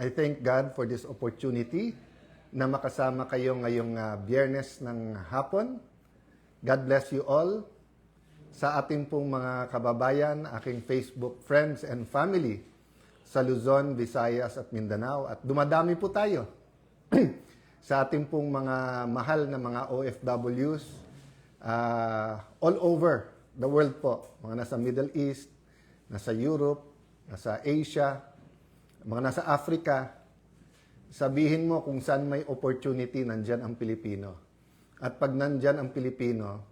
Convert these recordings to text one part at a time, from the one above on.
I thank God for this opportunity na makasama kayo ngayong Biyernes ng hapon. God bless you all. Sa ating pong mga kababayan, aking Facebook friends and family sa Luzon, Visayas at Mindanao. At dumadami po tayo sa ating pong mga mahal na mga OFWs all over the world po. Mga nasa Middle East, nasa Europe, nasa Asia, mga nasa Africa. Sabihin mo kung saan may opportunity, nandyan ang Pilipino. At pag nandyan ang Pilipino,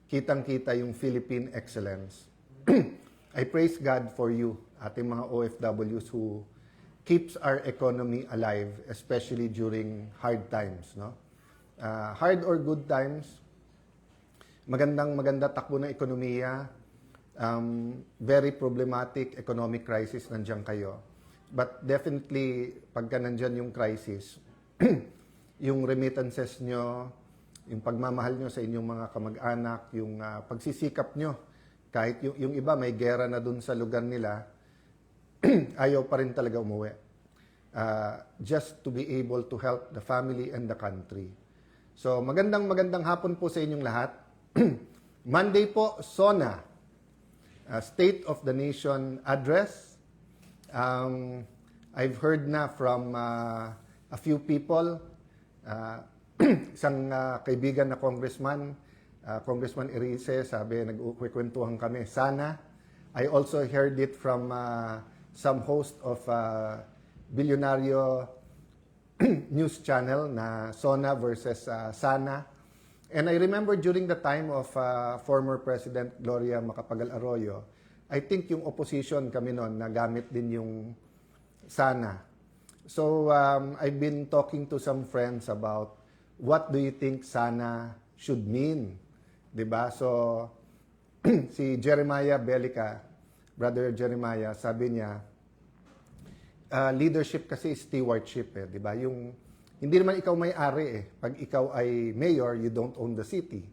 kitang-kita yung Philippine excellence. I praise God for you, ating mga OFWs who keeps our economy alive, especially during hard times. No? Hard or good times, maganda takbo ng ekonomiya, very problematic economic crisis, nandiyan kayo. But definitely, pagka nandyan yung crisis, yung remittances nyo, yung pagmamahal nyo sa inyong mga kamag-anak, yung pagsisikap nyo, kahit yung iba may gera na dun sa lugar nila, ayaw pa rin talaga umuwi. Just to be able to help the family and the country. So, magandang hapon po sa inyong lahat. Monday po, SONA, State of the Nation Address. I've heard na from a few people, isang kaibigan na congressman, Congressman Erice, sabi, nagkukwentuhan kami, sana. I also heard it from some host of Bilyonaryo news channel na SONA versus Sana. And I remember during the time of former President Gloria Macapagal Arroyo, I think yung opposition kami noon, nagamit din yung Sana. So, I've been talking to some friends about what do you think Sana should mean? Diba? So, si Jeremiah Belica, Brother Jeremiah, sabi niya, leadership kasi is stewardship, eh, diba? Yung, hindi naman ikaw may-ari eh. Pag ikaw ay mayor, you don't own the city.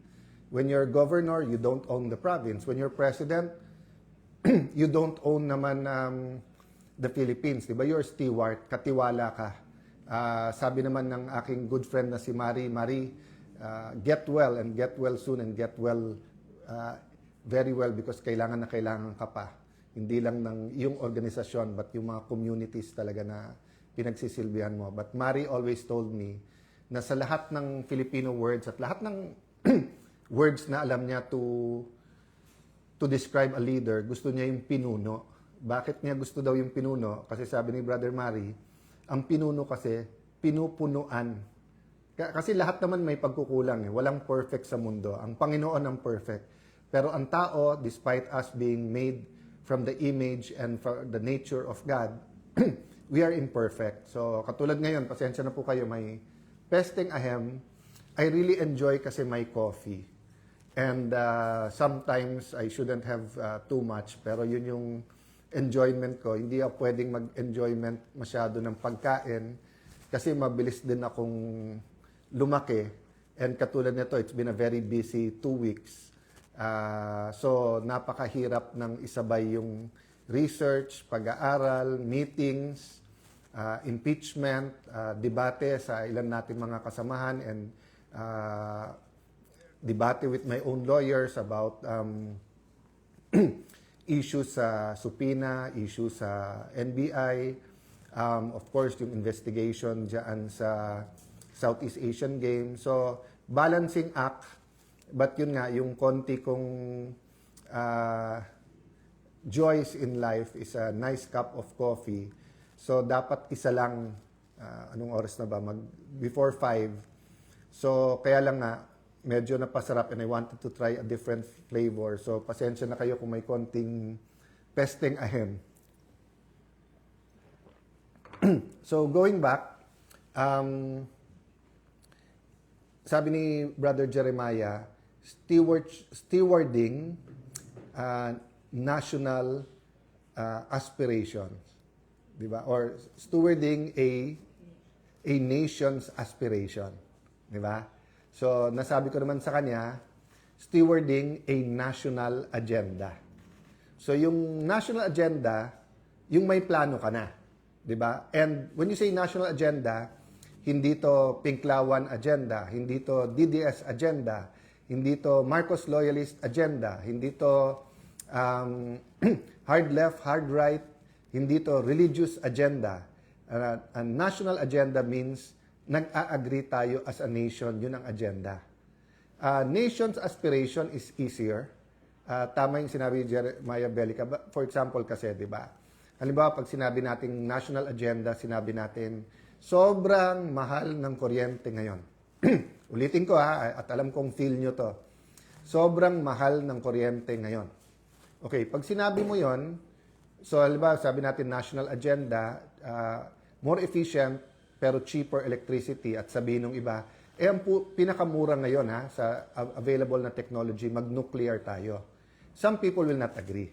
When you're governor, you don't own the province. When you're president, you don't own naman the Philippines, diba? You're steward, katiwala ka. Sabi naman ng aking good friend na si Marie, get well and get well soon and get well very well because kailangan na kailangan ka pa. Hindi lang ng yung organisasyon but yung mga communities talaga na pinagsisilbihan mo. But Marie always told me na sa lahat ng Filipino words at lahat ng words na alam niya to describe a leader, gusto niya yung pinuno. Bakit niya gusto daw yung pinuno? Kasi sabi ni Brother Marie, ang pinuno kasi pinupunuan. Kasi lahat naman may pagkukulang. Walang perfect sa mundo. Ang Panginoon ang perfect. Pero ang tao, despite us being made from the image and from the nature of God, we are imperfect. So, katulad ngayon, pasensya na po kayo, may pesting ahem. I really enjoy kasi my coffee. And sometimes I shouldn't have too much. Pero yun yung enjoyment ko. Hindi ako pwedeng mag-enjoyment masyado ng pagkain kasi mabilis din akong lumaki. And katulad nito, it's been a very busy 2 weeks. So, napakahirap ng isabay yung research, pag-aaral, meetings, impeachment, debate sa ilan natin mga kasamahan, and debate with my own lawyers about issues sa subpoena, issues sa NBI, of course, yung investigation dyan sa Southeast Asian Games. So, balancing act, but yun nga, yung konti kong joys in life is a nice cup of coffee. So, dapat isa lang, anong oras na ba? Before 5. So, kaya lang nga, medyo napasarap and I wanted to try a different flavor. So, pasensya na kayo kung may konting pesting ahem. So, going back, sabi ni Brother Jeremiah, stewarding national aspirations. Diba? Or stewarding a nation's aspiration. Diba? So, nasabi ko naman sa kanya, stewarding a national agenda. So, yung national agenda, yung may plano ka na. 'di ba? And when you say national agenda, hindi to Pinklawan agenda, hindi to DDS agenda, hindi to Marcos loyalist agenda, hindi to hard left, hard right, hindi to religious agenda. A national agenda means nag-a-agree tayo as a nation, yun ang agenda. Nation's aspiration is easier. Tama yung sinabi ni Jeremiah Bellica. For example kasi, di ba? Halimbawa, pag sinabi nating national agenda, sinabi natin, sobrang mahal ng kuryente ngayon. Ulitin ko at alam kong feel nyo to. Sobrang mahal ng kuryente ngayon. Okay, pag sinabi mo yon, so halimbawa, sabi natin national agenda, more efficient pero cheaper electricity at sabihin ng iba, ang pinakamura ngayon sa available na technology, mag-nuclear tayo. Some people will not agree.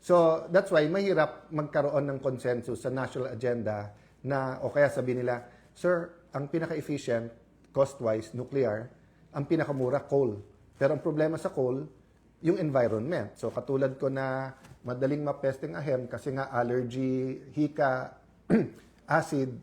So, that's why mahirap magkaroon ng consensus sa national agenda na, o kaya sabi nila, sir, ang pinaka-efficient, cost-wise, nuclear, ang pinakamura, coal. Pero ang problema sa coal, yung environment. So, katulad ko na madaling mapesting ahem kasi nga allergy, hika, acid,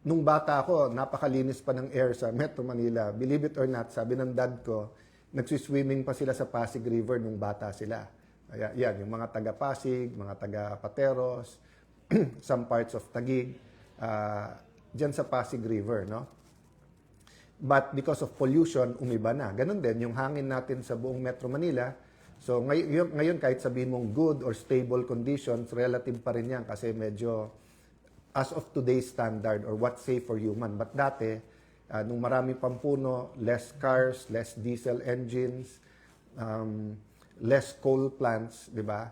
nung bata ako, napakalinis pa ng air sa Metro Manila. Believe it or not, sabi ng dad ko, nagsiswimming pa sila sa Pasig River nung bata sila. Yan, yung mga taga-Pasig, mga taga-Pateros, some parts of Taguig, dyan sa Pasig River, no? But because of pollution, umiba na. Ganon din, yung hangin natin sa buong Metro Manila. So ngayon kahit sabihin mong good or stable conditions, relative pa rin yan kasi medyo as of today's standard or what's safe for human. But dati, nung marami pang puno, less cars, less diesel engines, less coal plants, di ba?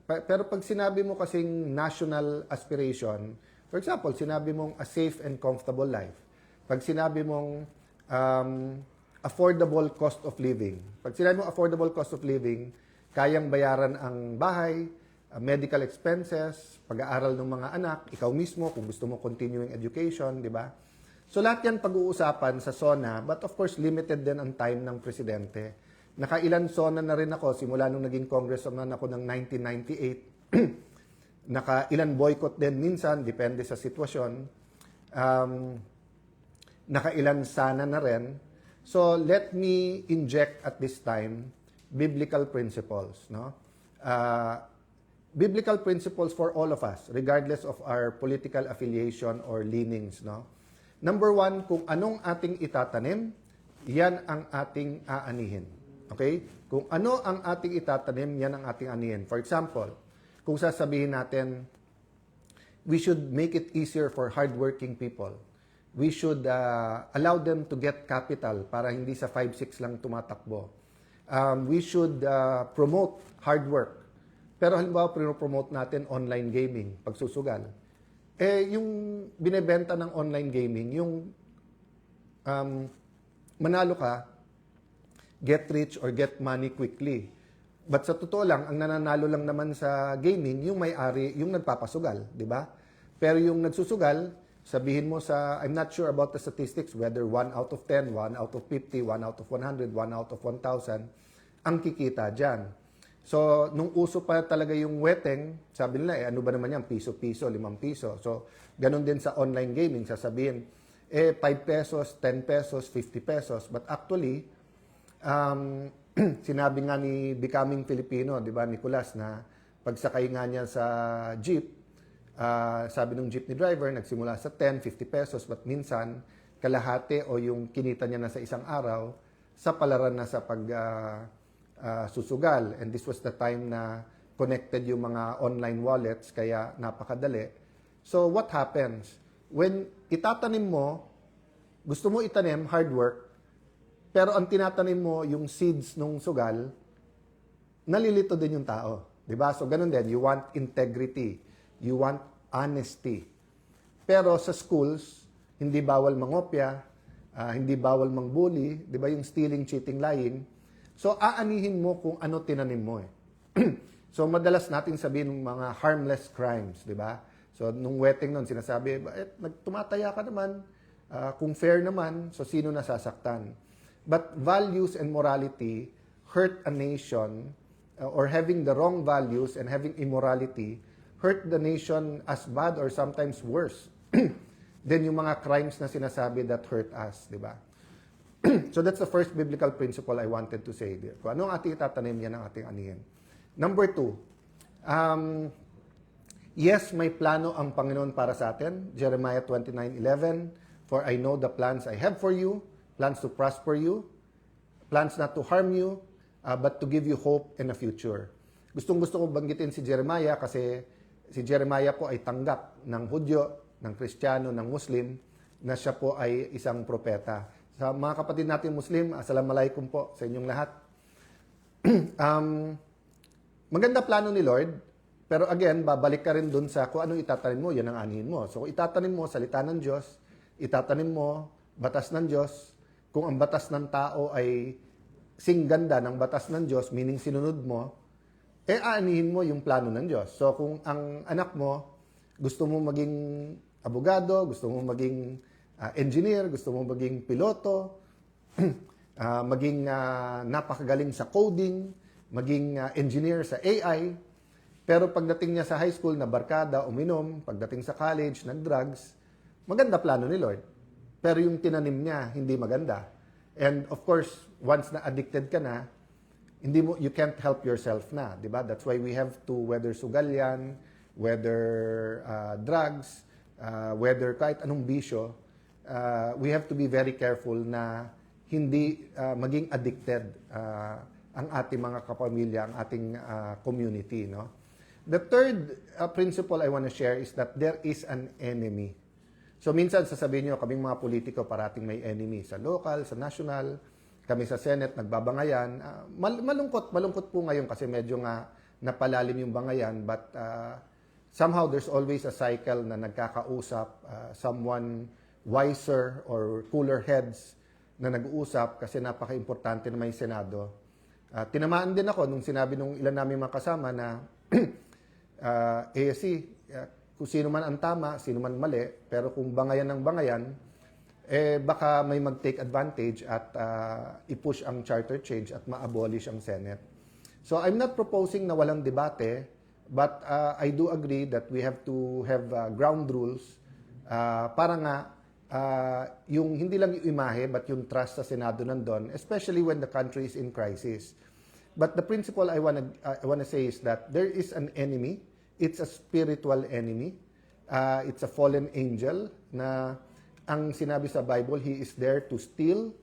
Pero pag sinabi mo kasing national aspiration, for example, sinabi mong a safe and comfortable life. Pag sinabi mong affordable cost of living. Pag sinabi mong affordable cost of living, kayang bayaran ang bahay, medical expenses, pag-aaral ng mga anak, ikaw mismo kung gusto mo continuing education, di ba? So lahat yan pag-uusapan sa SONA, but of course limited din ang time ng presidente. Nakailan SONA na rin ako simula nung naging congressman ako ng 1998. Nakailan boycott din minsan, depende sa sitwasyon. Nakailan sana na rin. So let me inject at this time biblical principles, no? Biblical principles for all of us, regardless of our political affiliation or leanings, no? Number one, kung anong ating itatanim, yan ang ating aanihin. Okay? Kung ano ang ating itatanim, yan ang ating aanihin. For example, kung sasabihin natin, we should make it easier for hardworking people. We should allow them to get capital para hindi sa 5-6 lang tumatakbo. We should promote hard work. Pero halimbawa, promote natin online gaming, pagsusugal. Yung binebenta ng online gaming, yung manalo ka, get rich or get money quickly. But sa totoo lang, ang nananalo lang naman sa gaming, yung may-ari, yung nagpapasugal, di ba? Pero yung nagsusugal, sabihin mo sa, I'm not sure about the statistics, whether 1 out of 10, 1 out of 50, 1 out of 100, 1 out of 1,000, ang kikita dyan. So, nung uso pa talaga yung weteng, sabi nila, ano ba naman yan? Piso-piso, 5 piso. So, ganun din sa online gaming. Sasabihin, 5 pesos, 10 pesos, 50 pesos. But actually, sinabi nga ni Becoming Filipino, di ba, Nicolas, na pagsakay nga niya sa jeep, sabi ng jeepney driver, nagsimula sa 10, 50 pesos, but minsan, kalahati o yung kinita niya na sa isang araw, sa palaran na sa susugal. And this was the time na connected yung mga online wallets, kaya napakadali. So, what happens? When itatanim mo, gusto mo itanim, hard work, pero ang tinatanim mo, yung seeds nung sugal, nalilito din yung tao. Diba? So, ganun din. You want integrity. You want honesty. Pero sa schools, hindi bawal mangopya, hindi bawal mangbully, diba? Yung stealing, cheating, lying. So, aanihin mo kung ano tinanim mo eh. So, madalas natin sabihin ng mga harmless crimes, di ba? So, nung wedding nun, sinasabi, tumataya ka naman, kung fair naman, so sino nasasaktan? But values and morality hurt a nation, or having the wrong values and having immorality hurt the nation as bad or sometimes worse than yung mga crimes na sinasabi that hurt us, di ba? So that's the first biblical principle I wanted to say there. Kung ano ang ating itatanim, yan ang ating anihin. Number 2, yes, may plano ang Panginoon para sa atin. Jeremiah 29:11, "For I know the plans I have for you, plans to prosper you, plans not to harm you, but to give you hope and a future." Gustong-gusto ko banggitin si Jeremiah kasi si Jeremiah po ay tanggap ng Hudyo, ng Kristiyano, ng Muslim, na siya po ay isang propeta. Sa mga kapatid natin Muslim, assalamualaikum po sa inyong lahat. Maganda plano ni Lord, pero again, babalik ka rin dun sa kung anong itatanim mo, yan ang anihin mo. So kung itatanim mo salita ng Diyos, itatanim mo batas ng Diyos, kung ang batas ng tao ay singganda ng batas ng Diyos, meaning sinunod mo, aanihin mo yung plano ng Diyos. So kung ang anak mo, gusto mo maging abogado, gusto mo maging engineer, gusto mo maging piloto, maging napakagaling sa coding, maging engineer sa AI, pero pagdating niya sa high school na barkada, uminom, pagdating sa college, nag-drugs, maganda plano ni Lord. Pero yung tinanim niya, hindi maganda. And of course, once na addicted ka na, you can't help yourself na, di ba? That's why we have to, whether sugal yan, whether drugs, whether kahit anong bisyo, we have to be very careful na hindi maging addicted ang ating mga kapamilya, ang ating community, no? The third principle I want to share is that there is an enemy. So minsan sasabihin nyo, kaming mga politiko parating may enemy sa local, sa national, kami sa Senate nagbabangayan. Malungkot po ngayon kasi medyo nga napalalim yung bangayan, but somehow there's always a cycle na nagkakausap, someone wiser or cooler heads na nag-uusap kasi napaka-importante na may Senado. Tinamaan din ako nung sinabi nung ilan namin mga kasama na ASC, kung sino man ang tama, sino man mali, pero kung bangayan ng bangayan, baka may mag-take advantage at i-push ang charter change at ma-abolish ang Senate. So I'm not proposing na walang debate, but I do agree that we have to have ground rules para nga yung hindi lang yung imahe, but yung trust sa Senado nandun, especially when the country is in crisis. But the principle I wanna say is that there is an enemy. It's a spiritual enemy. It's a fallen angel na ang sinabi sa Bible, he is there to steal,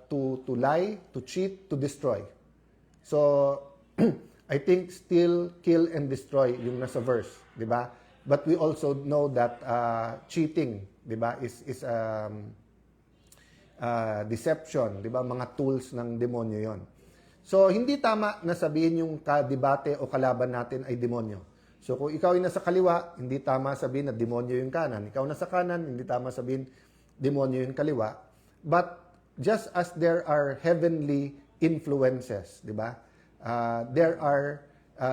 to lie, to cheat, to destroy. So I think steal, kill, and destroy yung nasa verse, di ba? But we also know that cheating, di ba, is deception, di ba? Mga tools ng demonyo yon. So, hindi tama na sabihin yung kadebate o kalaban natin ay demonyo. So, kung ikaw ay nasa kaliwa, hindi tama sabihin na demonyo yung kanan. Ikaw nasa kanan, hindi tama sabihin demonyo yung kaliwa. But, just as there are heavenly influences, di ba? There are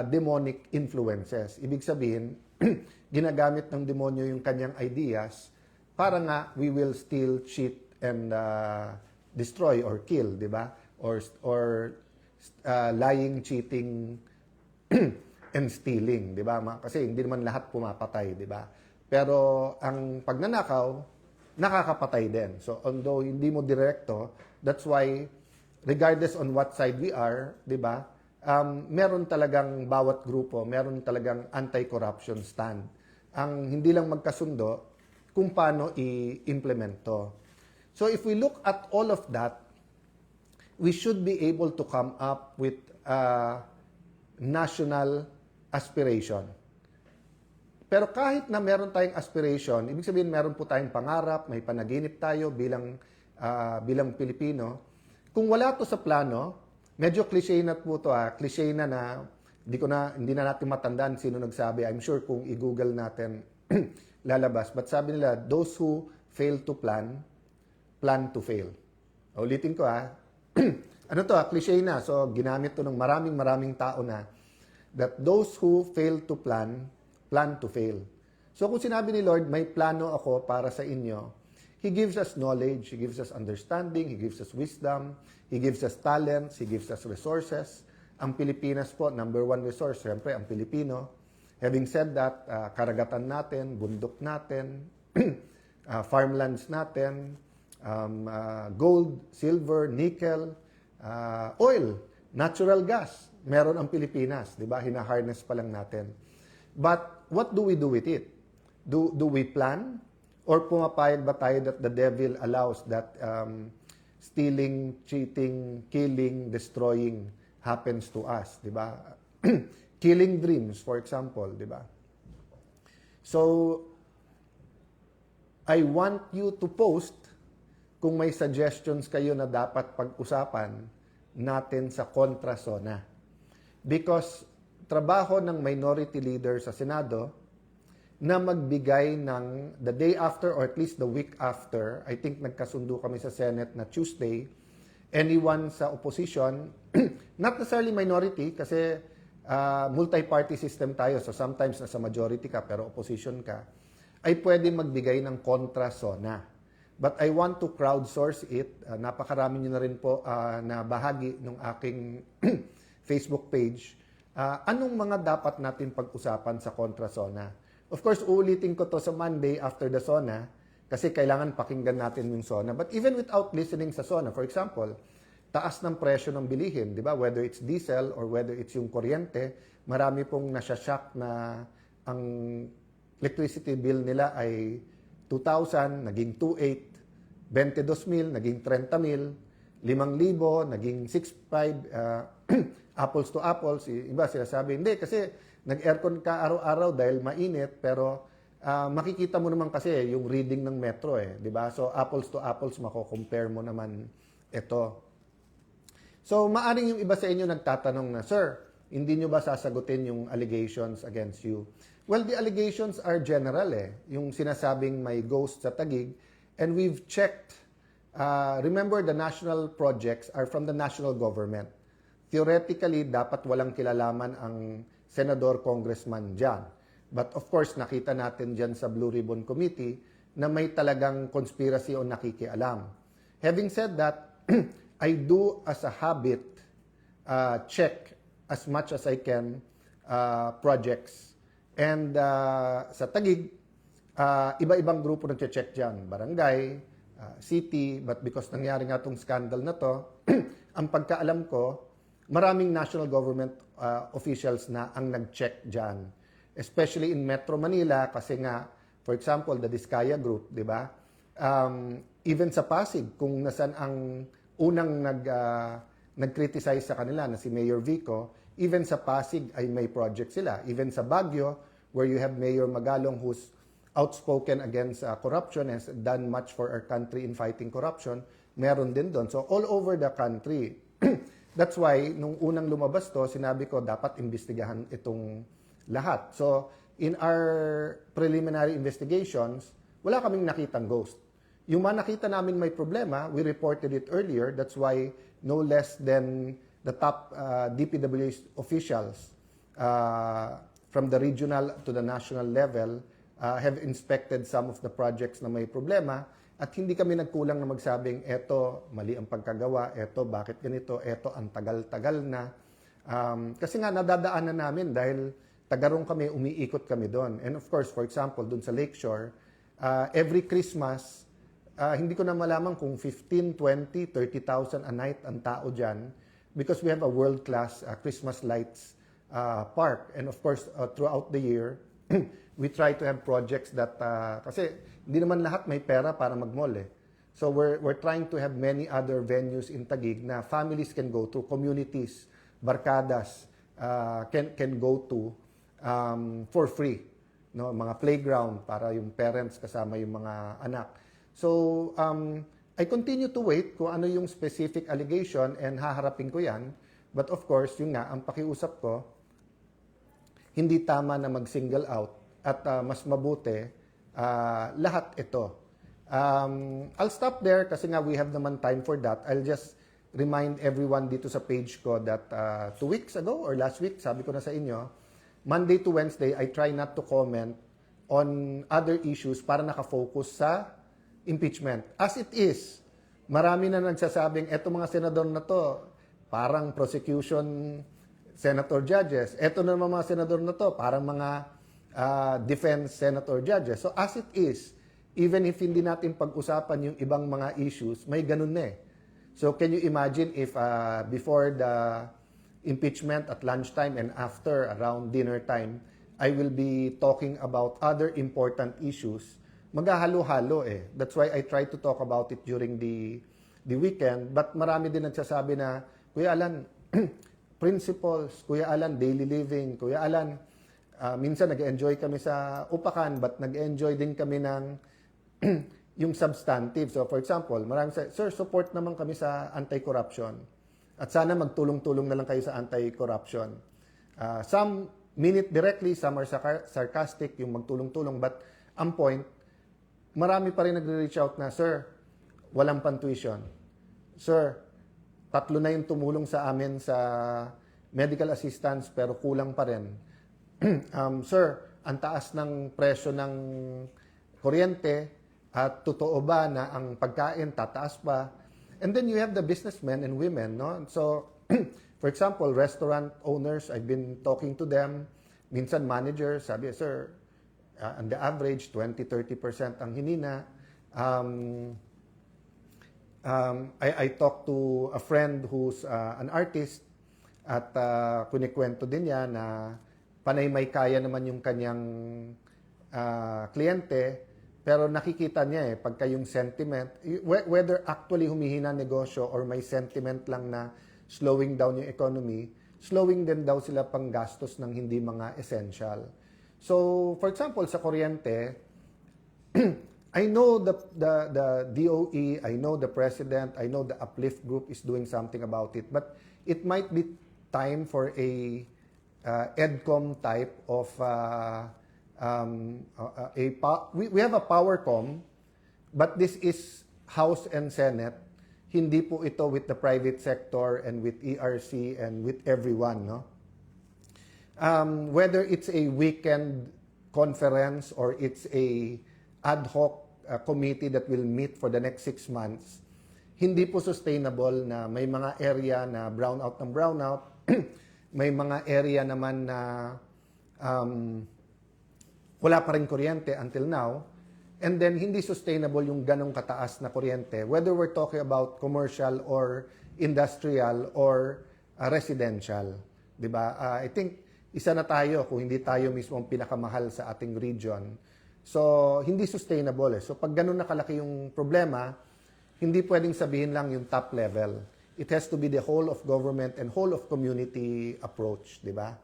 demonic influences. Ibig sabihin, ginagamit ng demonyo yung kanyang ideas para nga we will steal, cheat, and destroy or kill, di ba? Or lying, cheating, and stealing, di ba? Kasi hindi naman lahat pumapatay, di ba? Pero ang pagnanakaw, nakakapatay din. So, although hindi mo direkto, that's why, regardless on what side we are, di ba? Meron talagang bawat grupo, meron talagang anti-corruption stand. Ang hindi lang magkasundo, kung paano i-implement to. So, if we look at all of that, we should be able to come up with national aspiration. Pero kahit na meron tayong aspiration, ibig sabihin meron po tayong pangarap, may panaginip tayo bilang Pilipino. Kung wala to sa plano, medyo cliche na po to, cliche na hindi na natin matandaan sino nagsabi. I'm sure kung i-google natin lalabas. But sabi nila, those who fail to plan to fail. Ulitin ko ano to, cliche na. So, ginamit to ng maraming tao na that those who fail to plan to fail. So, kung sinabi ni Lord, may plano ako para sa inyo, He gives us knowledge, He gives us understanding, He gives us wisdom, He gives us talents, He gives us resources. Ang Pilipinas po, number one resource, siyempre, ang Pilipino. Having said that, karagatan natin, bundok natin, farmlands natin, gold, silver, nickel, oil, natural gas, meron ang Pilipinas, di ba? Hina-harness pa lang natin. But what do we do with it? Do we plan? Or pumapayag ba tayo that the devil allows that stealing, cheating, killing, destroying happens to us, di ba? Killing dreams, for example, di ba? So, I want you to post kung may suggestions kayo na dapat pag-usapan natin sa kontrasona. Because trabaho ng minority leader sa Senado na magbigay ng the day after or at least the week after, I think nagkasundo kami sa Senate na Tuesday, anyone sa opposition, not necessarily minority kasi multi-party system tayo, so sometimes nasa majority ka pero opposition ka, ay pwede magbigay ng kontrasona. But I want to crowdsource it. Napakarami nyo na rin po na bahagi ng aking Facebook page. Anong mga dapat natin pag-usapan sa kontrasona? Of course, uulitin ko to sa Monday after the SONA kasi kailangan pakinggan natin yung SONA. But even without listening sa SONA, for example, taas ng presyo ng bilihin, di ba? Whether it's diesel or whether it's yung kuryente, marami pong nasyashock na ang electricity bill nila ay 2,000, naging 2,800, 22,000, naging 30,000, 5,000, naging 6,500, apples to apples. Iba sila sabi, hindi kasi nag-aircon ka araw-araw dahil mainit, pero makikita mo naman kasi yung reading ng metro di ba? So apples to apples, mako-compare mo naman ito. So, maaring yung iba sa inyo nagtatanong na, Sir, hindi nyo ba sasagutin yung allegations against you? Well, the allegations are general yung sinasabing may ghost sa Taguig. And we've checked, remember the national projects are from the national government. Theoretically, dapat walang kilalaman ang senador, congressman dyan. But of course, nakita natin dyan sa Blue Ribbon Committee na may talagang conspiracy o nakikialam. Having said that, I do as a habit check as much as I can projects. And sa Taguig, iba-ibang grupo nag-check dyan. Barangay, city, but because nangyari nga itong scandal na to, ang pagkaalam ko, maraming national government officials na ang nag-check dyan. Especially in Metro Manila kasi nga, for example, the Diskaya Group, di ba? Even sa Pasig, kung nasan ang unang nag-criticize sa kanila na si Mayor Vico, even sa Pasig ay may project sila. Even sa Baguio, where you have Mayor Magalong who's outspoken against corruption, has done much for our country in fighting corruption, meron din doon. So all over the country. That's why, nung unang lumabas to, sinabi ko dapat imbestigahan itong lahat. So in our preliminary investigations, wala kaming nakitang ghost. Yung mga nakita namin may problema, we reported it earlier. That's why no less than the top DPWH officials from the regional to the national level have inspected some of the projects na may problema at hindi kami nagkulang na magsabing eto, mali ang pagkagawa, eto, bakit ganito, eto, ang tagal-tagal na. Kasi nga nadadaanan namin dahil tagarong kami, umiikot kami doon. And of course, for example, doon sa Lakeshore, every Christmas, hindi ko na malaman kung 15, 20, 30,000 a night ang tao dyan because we have a world-class Christmas lights park. And of course, throughout the year, we try to have projects that, kasi hindi naman lahat may pera para mag-mall So we're trying to have many other venues in Taguig na families can go to, communities, barkadas can go to for free. No, mga playground para yung parents kasama yung mga anak. So, I continue to wait kung ano yung specific allegation and haharapin ko yan. But of course, yun nga, ang pakiusap ko, hindi tama na mag-single out at mas mabuti lahat ito. I'll stop there kasi nga we have naman time for that. I'll just remind everyone dito sa page ko that 2 weeks ago or last week, sabi ko na sa inyo, Monday to Wednesday, I try not to comment on other issues para nakafocus sa impeachment. As it is, marami na nagsasabing, eto mga senador na to, parang prosecution senator judges. Eto na naman mga senador na to, parang mga defense senator judges. So as it is, even if hindi natin pag-usapan yung ibang mga issues, may ganun na eh. So can you imagine if before the impeachment at lunchtime and after around dinner time, I will be talking about other important issues. Maghahalo-halo eh. That's why I try to talk about it during the weekend. But marami din nagsasabi na, Kuya Alan, principles, Kuya Alan, daily living, Kuya Alan, minsan nag-enjoy kami sa upakan, but nag-enjoy din kami ng yung substantive. So for example, maraming sir, support naman kami sa anti-corruption. At sana magtulong-tulong na lang kayo sa anti-corruption. Some mean it directly, some are sarcastic, yung magtulong-tulong. But ang point, marami pa rin nagre-reach out na, Sir, walang pan-tuition. Sir, 3 na yung tumulong sa amin sa medical assistance pero kulang pa rin. Sir, ang taas ng presyo ng kuryente at totoo ba na ang pagkain tataas pa? And then you have the businessmen and women, no? So, for example, restaurant owners, I've been talking to them. Minsan managers, sabi, sir, on the average, 20-30% ang hinina. I talked to a friend who's an artist at kunikwento din niya na panay may kaya naman yung kanyang kliyente, pero nakikita niya pagka yung sentiment, whether actually humihina negosyo or may sentiment lang na slowing down yung economy, slowing din daw sila pang gastos ng hindi mga essential. So, for example, sa kuryente, I know the DOE, I know the President, I know the Uplift Group is doing something about it, but it might be time for a EDCOM type of we have a PowerCom, but this is House and Senate. Hindi po ito with the private sector and with ERC and with everyone, no? Whether it's a weekend conference or it's a ad hoc committee that will meet for the next 6 months, hindi po sustainable na may mga area na brownout ng brownout, may mga area naman na wala pa rin kuryente until now, and then hindi sustainable yung ganong kataas na kuryente, whether we're talking about commercial or industrial or residential. Diba? I think isa na tayo kung hindi tayo mismo ang pinakamahal sa ating region. So, hindi sustainable. So, pag ganun nakalaki yung problema, hindi pwedeng sabihin lang yung top level. It has to be the whole of government and whole of community approach. Diba?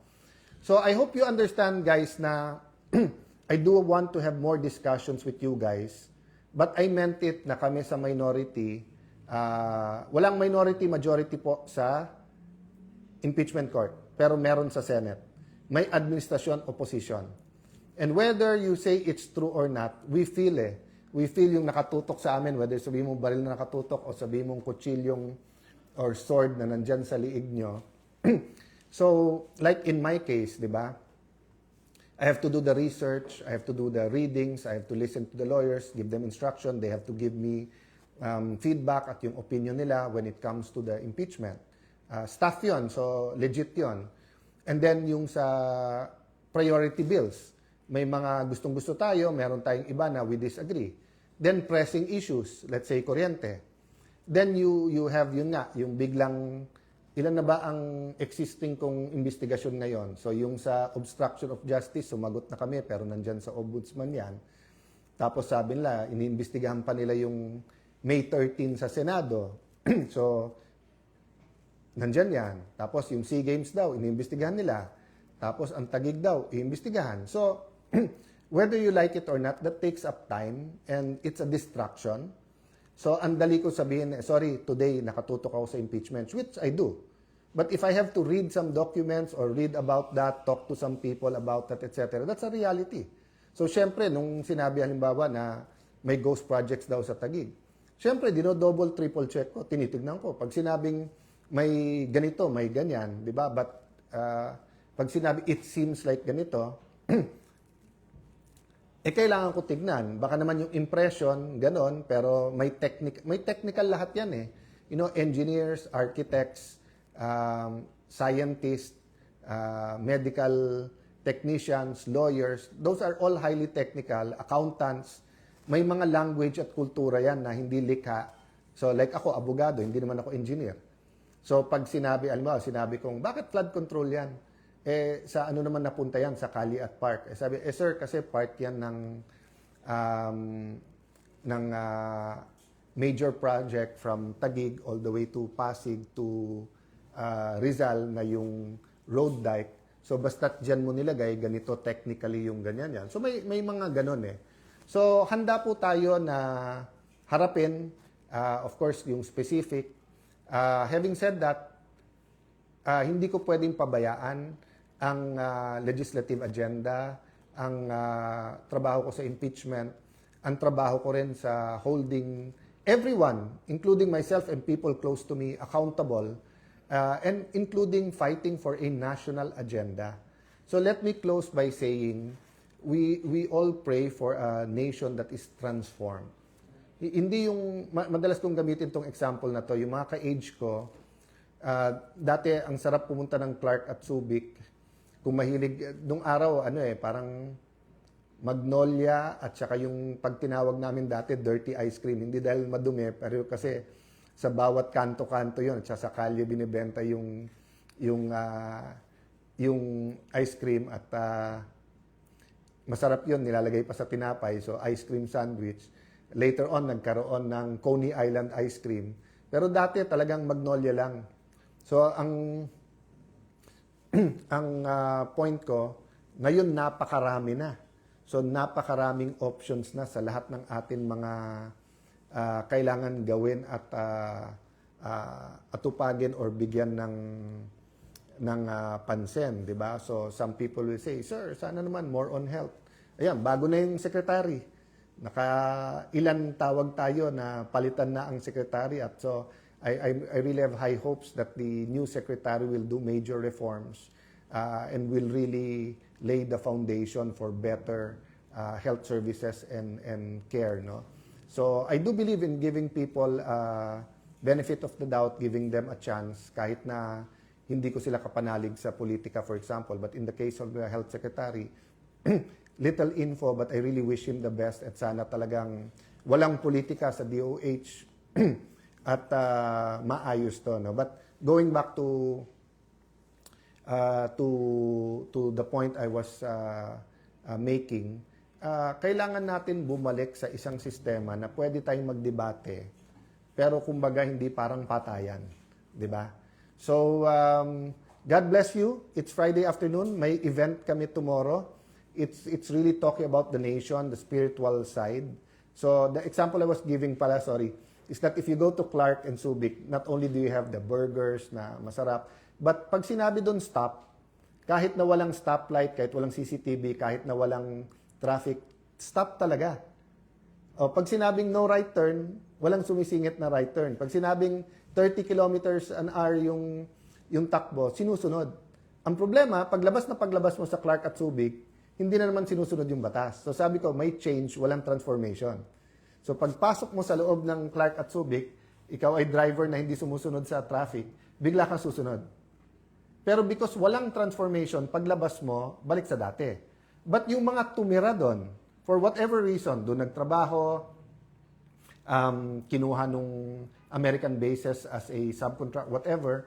So, I hope you understand, guys, na I do want to have more discussions with you guys, but I meant it na kami sa minority, walang minority majority po sa impeachment court, pero meron sa Senate. May administrasyon, opposition. And whether you say it's true or not, we feel yung nakatutok sa amin, whether sabihin mo baril na nakatutok o sabihin mong kutsilyong or sword na nandyan sa liig nyo. So, like in my case, di ba? I have to do the research, I have to do the readings, I have to listen to the lawyers, give them instruction, they have to give me feedback at yung opinion nila when it comes to the impeachment. Staff yun, so legit yun. And then yung sa priority bills, may mga gustong-gusto tayo, meron tayong iba na we disagree. Then pressing issues, let's say kuryente. Then you have yun nga, yung biglang ilan na ba ang existing kong investigasyon ngayon? So, yung sa obstruction of justice, sumagot na kami, pero nandyan sa ombudsman yan. Tapos sabi nila, iniimbestigahan pa nila yung May 13 sa Senado. So, nandyan yan. Tapos yung SEA Games daw, iniimbestigahan nila. Tapos ang Taguig daw, iimbestigahan. So, whether you like it or not, that takes up time and it's a distraction. So, ang dali ko sabihin, sorry, today nakatutok ako sa impeachment, which I do. But if I have to read some documents or read about that, talk to some people about that, etc., that's a reality. So, syempre, nung sinabi halimbawa na may ghost projects daw sa Taguig, syempre, dino-double, triple check ko, tinitignan ko. Pag sinabing may ganito, may ganyan, di ba? But pag sinabi, it seems like ganito, kailangan ko tignan. Baka naman yung impression, ganon, pero may technical lahat yan eh. You know, engineers, architects, scientists, medical technicians, lawyers, those are all highly technical, accountants, may mga language at kultura yan na hindi likha. So like ako, abogado, hindi naman ako engineer. So pag sinabi, alam mo, sinabi kong, bakit flood control yan? Sa ano naman napunta yan? Sa Cali at Park. Sabi, sir, kasi part yan ng major project from Taguig all the way to Pasig to Rizal na yung road dike. So basta't dyan mo nilagay, ganito technically yung ganyan yan. So may mga ganon eh. So handa po tayo na harapin, of course, yung specific. Having said that, hindi ko pwedeng pabayaan ang legislative agenda, ang trabaho ko sa impeachment, ang trabaho ko rin sa holding everyone, including myself and people close to me, accountable, and including fighting for a national agenda. So let me close by saying, we all pray for a nation that is transformed. Hindi yung, madalas kong gamitin tong example na to, yung mga ka-age ko, dati ang sarap pumunta ng Clark at Subic, kung mahilig, nung araw, parang Magnolia at saka yung pag tinawag namin dati dirty ice cream, hindi dahil madumi, pero kasi sa bawat kanto-kanto yun, at sa kalye binibenta yung ice cream at masarap yun, nilalagay pa sa tinapay, so ice cream sandwich. Later on, nagkaroon ng Coney Island ice cream. Pero dati talagang Magnolia lang. So ang point ko, ngayon napakarami na. So napakaraming options na sa lahat ng atin mga kailangan gawin at atupagin or bigyan ng pansin, di ba? So some people will say, sir, sana naman more on health. Ayan, bago na yung secretary. Ilan tawag tayo na palitan na ang secretary at so I really have high hopes that the new secretary will do major reforms and will really lay the foundation for better health services and care, no? So I do believe in giving people benefit of the doubt, giving them a chance kahit na hindi ko sila kapanalig sa politika, for example. But in the case of the health secretary, little info, but I really wish him the best at sana talagang walang politika sa DOH at maayos to, no? But going back to the point I was making, kailangan natin bumalik sa isang sistema na pwede tayong magdebate, pero kumbaga hindi parang patayan, di ba? So, God bless you. It's Friday afternoon. May event kami tomorrow. It's really talking about the nation, the spiritual side. So, the example I was giving pala, is that if you go to Clark and Subic, not only do you have the burgers na masarap, but pag sinabi doon stop, kahit na walang stoplight, kahit walang CCTV, kahit na walang traffic, stop talaga. O pag sinabing no right turn, walang sumisingit na right turn. Pag sinabing 30 kilometers an hour yung takbo, sinusunod. Ang problema, paglabas mo sa Clark at Subic, hindi na naman sinusunod yung batas. So sabi ko, may change, walang transformation. So pagpasok mo sa loob ng Clark at Subic, ikaw ay driver na hindi sumusunod sa traffic, bigla kang susunod. Pero because walang transformation, paglabas mo, balik sa dati. But yung mga tumira doon, for whatever reason, doon nagtrabaho, kinuha nung American bases as a subcontract, whatever,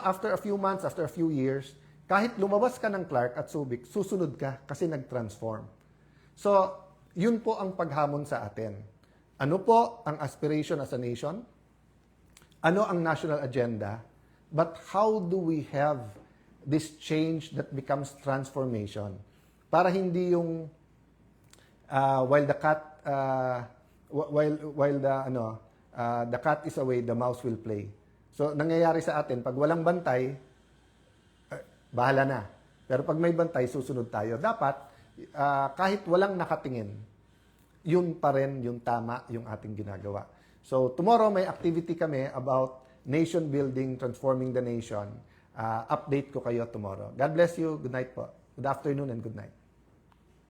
after a few months, after a few years, kahit lumabas ka ng Clark at Subic, susunod ka kasi nag-transform. So, yun po ang paghamon sa atin. Ano po ang aspiration as a nation? Ano ang national agenda? But how do we have this change that becomes transformation? Para hindi yung while the cat is away, the mouse will play. So nangyayari sa atin pag walang bantay, bahala na. Pero pag may bantay, susunod tayo. Dapat kahit walang nakatingin, yun pa rin yung tama yung ating ginagawa. So tomorrow may activity kami about nation building, transforming the nation. Update ko kayo tomorrow. God bless you. Good night po. Good afternoon and good night.